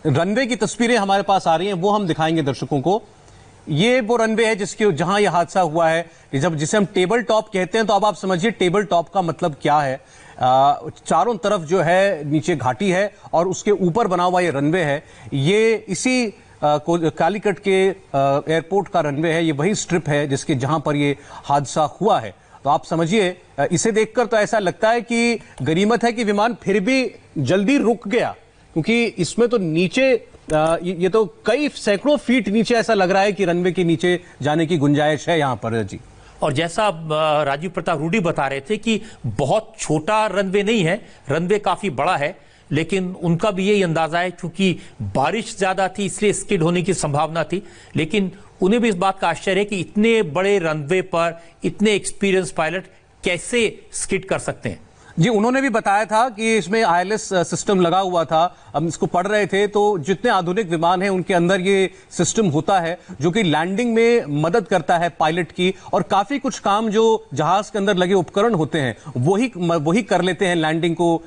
Runway की तस्वीरें हमारे पास आ रही हैं, वो हम दिखाएंगे दर्शकों को। ये वो रनवे है जिसके जहां यह हादसा हुआ है, जब जिसे हम टेबल टॉप कहते हैं। तो अब आप समझिए टेबल टॉप का मतलब क्या है। चारों तरफ जो है नीचे घाटी है और उसके ऊपर बना हुआ ये रनवे है। ये इसी कालीकट के एयरपोर्ट का रनवे है। ये वही स्ट्रिप है जिसके जहां पर ये हादसा हुआ है। तो आप समझिए, इसे देखकर तो ऐसा लगता है कि गनीमत है कि विमान फिर भी जल्दी रुक गया, क्योंकि इसमें तो नीचे ये तो कई सैकड़ों फीट नीचे ऐसा लग रहा है कि रनवे के नीचे जाने की गुंजाइश है यहां पर जी। और जैसा राजीव प्रताप रूडी बता रहे थे कि बहुत छोटा रनवे नहीं है, रनवे काफी बड़ा है, लेकिन उनका भी यही अंदाजा है क्योंकि बारिश ज्यादा थी इसलिए स्किड होने की संभावना थी। लेकिन उन्हें भी इस बात का आश्चर्य है कि इतने बड़े रनवे पर इतने एक्सपीरियंस पायलट कैसे स्किड कर सकते हैं। जी, उन्होंने भी बताया था कि इसमें आईएलएस सिस्टम लगा हुआ था। हम इसको पढ़ रहे थे तो जितने आधुनिक विमान हैं उनके अंदर ये सिस्टम होता है जो कि लैंडिंग में मदद करता है पायलट की, और काफी कुछ काम जो जहाज के अंदर लगे उपकरण होते हैं वही कर लेते हैं लैंडिंग को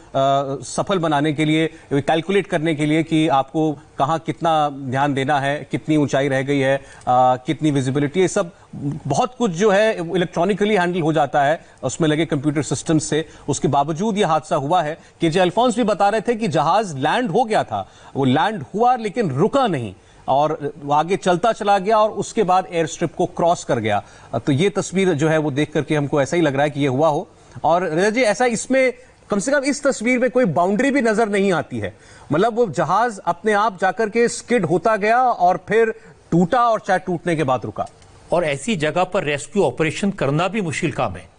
सफल बनाने के लिए, कैलकुलेट करने के लिए कि आपको कहाँ कितना ध्यान देना है, कितनी ऊंचाई रह गई है, कितनी विजिबिलिटी, ये सब बहुत कुछ जो है इलेक्ट्रॉनिकली हैंडल हो जाता है उसमें लगे कंप्यूटर सिस्टम से। उसके बावजूद ये हादसा हुआ है। केजे अल्फोंस भी बता रहे थे कि जहाज लैंड हो गया था, वो लैंड हुआ लेकिन रुका नहीं और आगे चलता चला गया और उसके बाद एयर स्ट्रिप को क्रॉस कर गया। तो ये तस्वीर जो है वो देख करके हमको ऐसा ही लग रहा है कि ये हुआ हो। और रजा जी, ऐसा इसमें कम से कम इस तस्वीर में कोई बाउंड्री भी नजर नहीं आती है। मतलब वो जहाज अपने आप जाकर के स्किड होता गया और फिर टूटा और चाहे टूटने के बाद रुका। और ऐसी जगह पर रेस्क्यू ऑपरेशन करना भी मुश्किल काम है।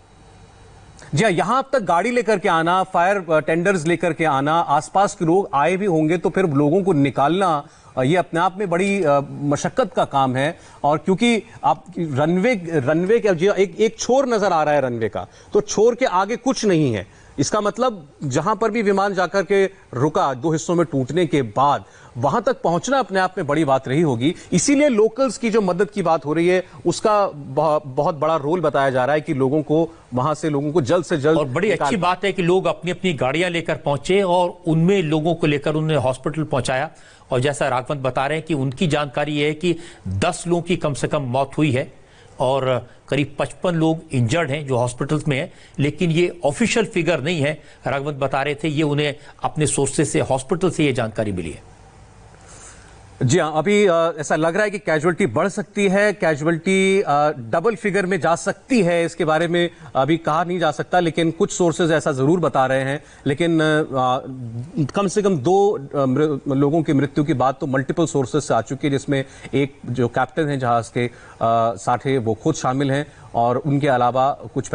जी हाँ, यहां अब तक गाड़ी लेकर के आना, फायर टेंडर्स लेकर के आना, आसपास के लोग आए भी होंगे तो फिर लोगों को निकालना, ये अपने आप में बड़ी मशक्कत का काम है। और क्योंकि आप रनवे के एक छोर नजर आ रहा है रनवे का, तो छोर के आगे कुछ नहीं है। इसका मतलब जहां पर भी विमान जाकर के रुका दो हिस्सों में टूटने के बाद, वहां तक पहुंचना अपने आप में बड़ी बात रही होगी। इसीलिए लोकल्स की जो मदद की बात हो रही है उसका बहुत बड़ा रोल बताया जा रहा है कि लोगों को जल्द से जल्द। और बड़ी अच्छी बात है कि लोग अपनी अपनी गाड़ियां लेकर पहुंचे और उनमें लोगों को लेकर उन्हें हॉस्पिटल पहुंचाया। और जैसा राघवंत बता रहे हैं कि उनकी जानकारी है कि 10 लोगों की कम से कम मौत हुई है और करीब 55 लोग इंजर्ड हैं जो हॉस्पिटल्स में हैं। लेकिन ये ऑफिशियल फिगर नहीं है, राघवंत बता रहे थे, ये उन्हें अपने सोर्सेज से, हॉस्पिटल से ये जानकारी मिली है। जी हाँ, अभी ऐसा लग रहा है कि कैजुअलिटी बढ़ सकती है, कैजुअलिटी डबल फिगर में जा सकती है। इसके बारे में अभी कहा नहीं जा सकता, लेकिन कुछ सोर्सेज ऐसा जरूर बता रहे हैं। लेकिन कम से कम 2 लोगों की मृत्यु की बात तो मल्टीपल सोर्सेज से आ चुकी है, जिसमें एक जो कैप्टन है जहाज के साठे, वो खुद शामिल हैं और उनके अलावा कुछ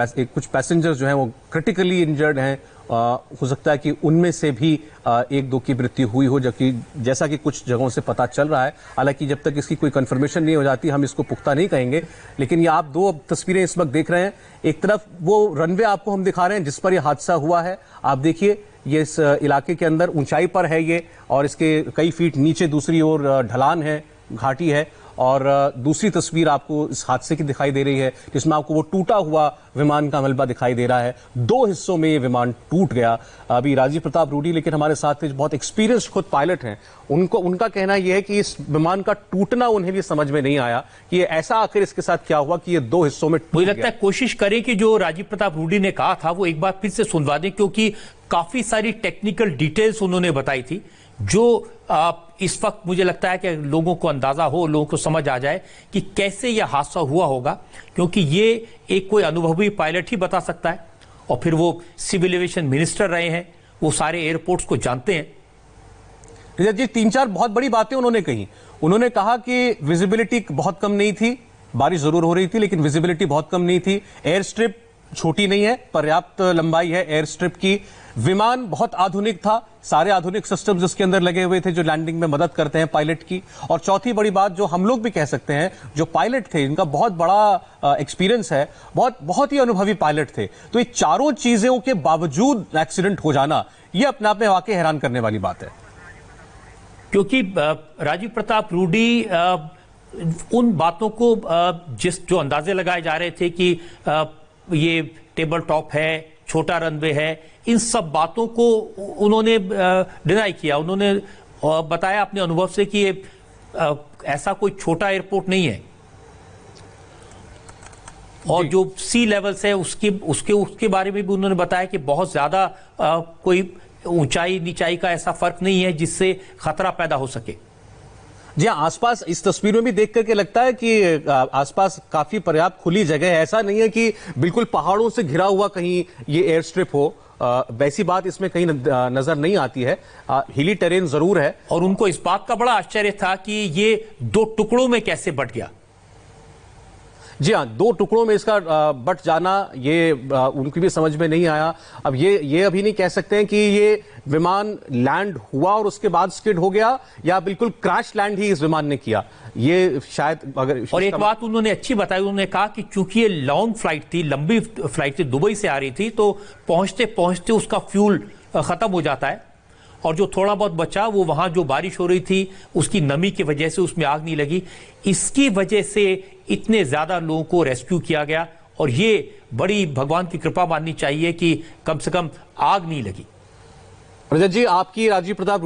पैसेंजर्स जो हैं वो क्रिटिकली इंजर्ड हैं। हो सकता है कि उनमें से भी 1-2 की मृत्यु हुई हो, जबकि जैसा कि कुछ जगहों से पता चल रहा है। हालांकि जब तक इसकी कोई कंफर्मेशन नहीं हो जाती हम इसको पुख्ता नहीं कहेंगे। लेकिन ये आप 2 तस्वीरें इस वक्त देख रहे हैं। एक तरफ वो रनवे आपको हम दिखा रहे हैं जिस पर यह हादसा हुआ है। आप देखिए, ये इस इलाके के अंदर ऊंचाई पर है ये, और इसके कई फीट नीचे दूसरी ओर ढलान है, घाटी है। और दूसरी तस्वीर आपको इस हादसे की दिखाई दे रही है जिसमें आपको वो टूटा हुआ विमान का मलबा दिखाई दे रहा है। 2 हिस्सों में ये विमान टूट गया। अभी राजीव प्रताप रूडी लेकिन हमारे साथ में बहुत एक्सपीरियंस्ड खुद पायलट हैं, उनका कहना यह है कि इस विमान का टूटना उन्हें भी समझ में नहीं आया कि ये ऐसा आखिर इसके साथ क्या हुआ कि ये 2 हिस्सों में टूट गया। मुझे लगता है कोशिश करें कि जो राजीव प्रताप रूडी ने कहा था वो एक बार फिर से सुनवा दें, क्योंकि काफी सारी टेक्निकल डिटेल्स उन्होंने बताई थी जो इस वक्त मुझे लगता है कि लोगों को अंदाजा हो, लोगों को समझ आ जाए कि कैसे यह हादसा हुआ होगा, क्योंकि ये एक कोई अनुभवी पायलट ही बता सकता है। और फिर वो सिविल एविएशन मिनिस्टर रहे हैं, वो सारे एयरपोर्ट्स को जानते हैं। जी, 3-4 बहुत बड़ी बातें उन्होंने कही। उन्होंने कहा कि विजिबिलिटी बहुत कम नहीं थी, बारिश जरूर हो रही थी लेकिन विजिबिलिटी बहुत कम नहीं थी। एयर स्ट्रिप छोटी नहीं है, पर्याप्त लंबाई है एयर स्ट्रिप की। विमान बहुत आधुनिक था, सारे आधुनिक सिस्टम्स इसके अंदर लगे हुए थे जो लैंडिंग में मदद करते हैं पायलट की। और चौथी बड़ी बात जो हम लोग भी कह सकते हैं, जो पायलट थे इनका बहुत बड़ा एक्सपीरियंस है, बहुत ही अनुभवी पायलट थे। तो ये चारों चीजों के बावजूद एक्सीडेंट हो जाना, ये अपने आप में वाकई हैरान करने वाली बात है। क्योंकि राजीव प्रताप रूडी उन बातों को जो अंदाजे लगाए जा रहे थे कि ये टेबल टॉप है, छोटा रनवे है, इन सब बातों को उन्होंने डिनाई किया, उन्होंने और बताया अपने अनुभव से कि ये ऐसा कोई छोटा एयरपोर्ट नहीं है, और जो सी लेवल्स है उसके बारे में भी उन्होंने बताया कि बहुत ज्यादा कोई ऊंचाई नीचाई का ऐसा फर्क नहीं है जिससे खतरा पैदा हो सके। जी हाँ, आसपास इस तस्वीर में भी देख करके लगता है कि आसपास काफी पर्याप्त खुली जगह है। ऐसा नहीं है कि बिल्कुल पहाड़ों से घिरा हुआ कहीं ये एयर स्ट्रिप हो, वैसी बात इसमें कहीं नजर नहीं आती है। हिली टेरेन जरूर है। और उनको इस बात का बड़ा आश्चर्य था कि ये 2 टुकड़ों में कैसे बंट गया। जी हाँ, 2 टुकड़ों में इसका बट जाना ये उनकी भी समझ में नहीं आया। अब ये अभी नहीं कह सकते हैं कि ये विमान लैंड हुआ और उसके बाद स्किड हो गया या बिल्कुल क्रैश लैंड ही इस विमान ने किया, ये शायद। अगर और एक बात उन्होंने अच्छी बताई, उन्होंने कहा कि चूंकि ये लॉन्ग फ्लाइट थी, लंबी फ्लाइट थी, दुबई से आ रही थी, तो पहुंचते पहुंचते उसका फ्यूल खत्म हो जाता है, और जो थोड़ा बहुत बचा वो वहां जो बारिश हो रही थी उसकी नमी की वजह से उसमें आग नहीं लगी। इसकी वजह से इतने ज्यादा लोगों को रेस्क्यू किया गया, और ये बड़ी भगवान की कृपा माननी चाहिए कि कम से कम आग नहीं लगी। रजत जी, आपकी राजीव प्रताप